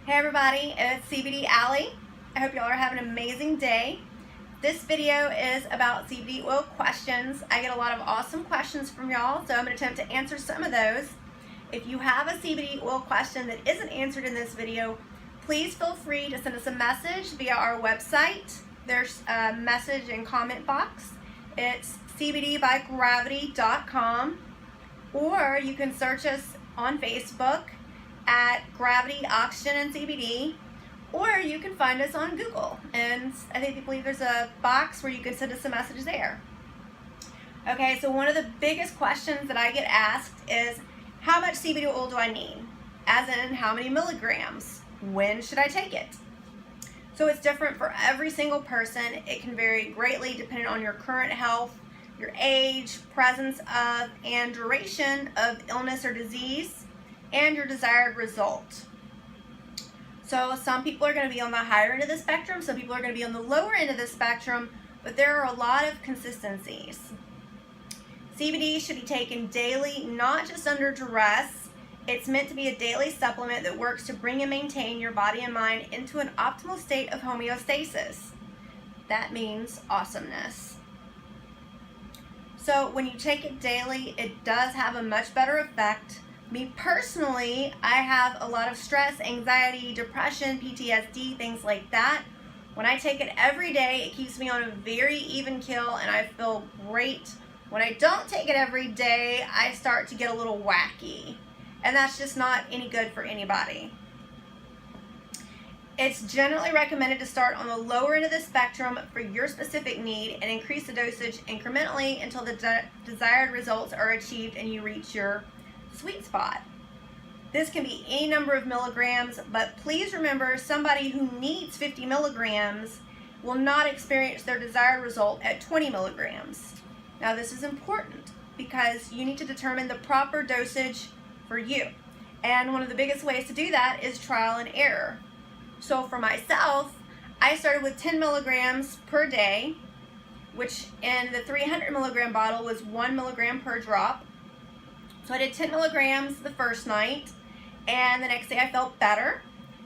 Hey everybody, it's CBD Allie. I hope y'all are having an amazing day. This video is about CBD oil questions. I get a lot of awesome questions from y'all, so I'm going to attempt to answer some of those. If you have a CBD oil question that isn't answered in this video, please feel free to send us a message via our website. There's a message and comment box. It's cbdbygravity.com, or you can search us on Facebook at Gravity, Oxygen, and CBD, or you can find us on Google, and I believe there's a box where you can send us a message there. Okay, so one of the biggest questions that I get asked is, how much CBD oil do I need? As in, how many milligrams? When should I take it? So it's different for every single person. It can vary greatly depending on your current health, your age, presence of, and duration of illness or disease, and your desired result. So some people are going to be on the higher end of the spectrum, some people are going to be on the lower end of the spectrum, but there are a lot of consistencies. CBD should be taken daily, not just under duress. It's meant to be a daily supplement that works to bring and maintain your body and mind into an optimal state of homeostasis. That means awesomeness. So when you take it daily, it does have a much better effect. Me personally, I have a lot of stress, anxiety, depression, PTSD, things like that. When I take it every day, it keeps me on a very even keel and I feel great. When I don't take it every day, I start to get a little wacky. And that's just not any good for anybody. It's generally recommended to start on the lower end of the spectrum for your specific need and increase the dosage incrementally until the desired results are achieved and you reach your sweet spot. This can be any number of milligrams, but please remember, somebody who needs 50 milligrams will not experience their desired result at 20 milligrams. Now this is important because you need to determine the proper dosage for you. And one of the biggest ways to do that is trial and error. So for myself, I started with 10 milligrams per day, which in the 300 milligram bottle was 1 milligram per drop. So I did 10 milligrams the first night, and the next day I felt better,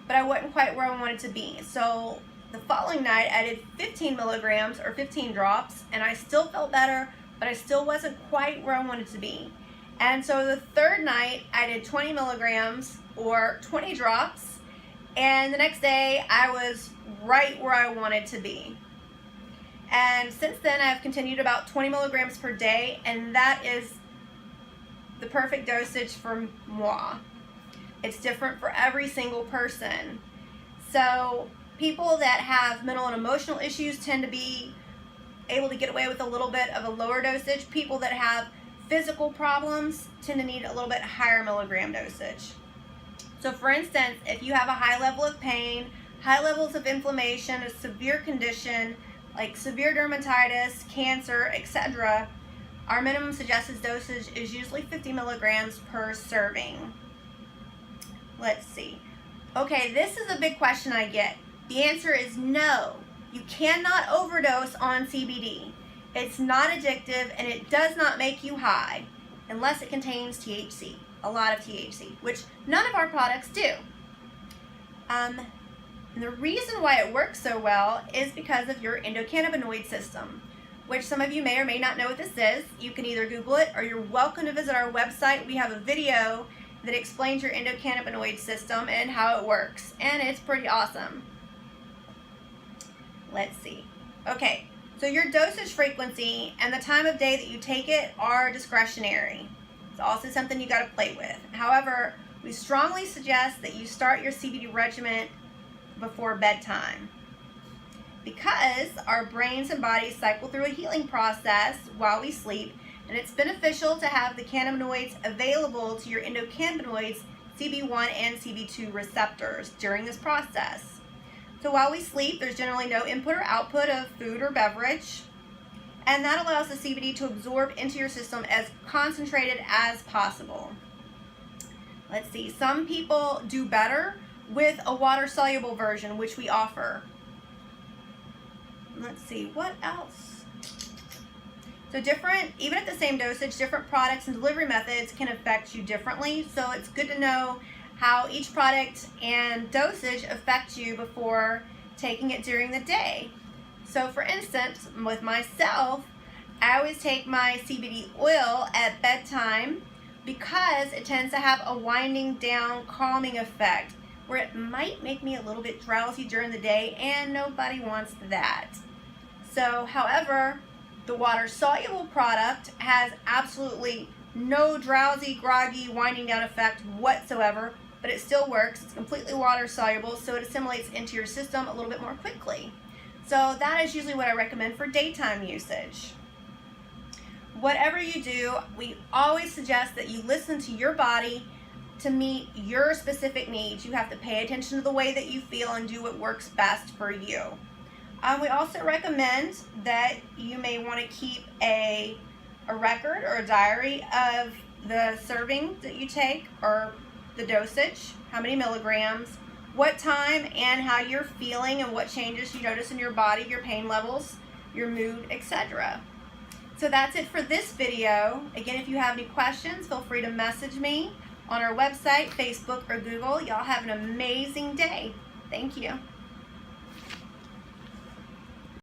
but I wasn't quite where I wanted to be. So the following night I did 15 milligrams or 15 drops, and I still felt better, but I still wasn't quite where I wanted to be. And so the third night I did 20 milligrams or 20 drops, and the next day I was right where I wanted to be. And since then I've continued about 20 milligrams per day, and that is the perfect dosage for moi. It's different for every single person. So people that have mental and emotional issues tend to be able to get away with a little bit of a lower dosage. People that have physical problems tend to need a little bit higher milligram dosage. So for instance, if you have a high level of pain, high levels of inflammation, a severe condition like severe dermatitis, cancer, etc., our minimum suggested dosage is usually 50 milligrams per serving. Let's see. Okay, this is a big question I get. The answer is no. You cannot overdose on CBD. It's not addictive and it does not make you high unless it contains THC, a lot of THC, which none of our products do. And the reason why it works so well is because of your endocannabinoid system, which some of you may or may not know what this is. You can either Google it or you're welcome to visit our website. We have a video that explains your endocannabinoid system and how it works, and it's pretty awesome. Let's see. Okay, so your dosage frequency and the time of day that you take it are discretionary. It's also something you got to play with. However, we strongly suggest that you start your CBD regimen before bedtime, because our brains and bodies cycle through a healing process while we sleep, and it's beneficial to have the cannabinoids available to your endocannabinoids, CB1 and CB2 receptors during this process. So while we sleep, there's generally no input or output of food or beverage, and that allows the CBD to absorb into your system as concentrated as possible. Let's see, some people do better with a water-soluble version, which we offer. Let's see, what else? So even at the same dosage, different products and delivery methods can affect you differently. So it's good to know how each product and dosage affect you before taking it during the day. So for instance, with myself, I always take my CBD oil at bedtime because it tends to have a winding down, calming effect where it might make me a little bit drowsy during the day, and nobody wants that. So, however, the water-soluble product has absolutely no drowsy, groggy, winding down effect whatsoever, but it still works. It's completely water-soluble, so it assimilates into your system a little bit more quickly. So that is usually what I recommend for daytime usage. Whatever you do, we always suggest that you listen to your body to meet your specific needs. You have to pay attention to the way that you feel and do what works best for you. We also recommend that you may want to keep a record or a diary of the serving that you take or the dosage, how many milligrams, what time, and how you're feeling and what changes you notice in your body, your pain levels, your mood, etc. So that's it for this video. Again, if you have any questions, feel free to message me on our website, Facebook, or Google. Y'all have an amazing day. Thank you.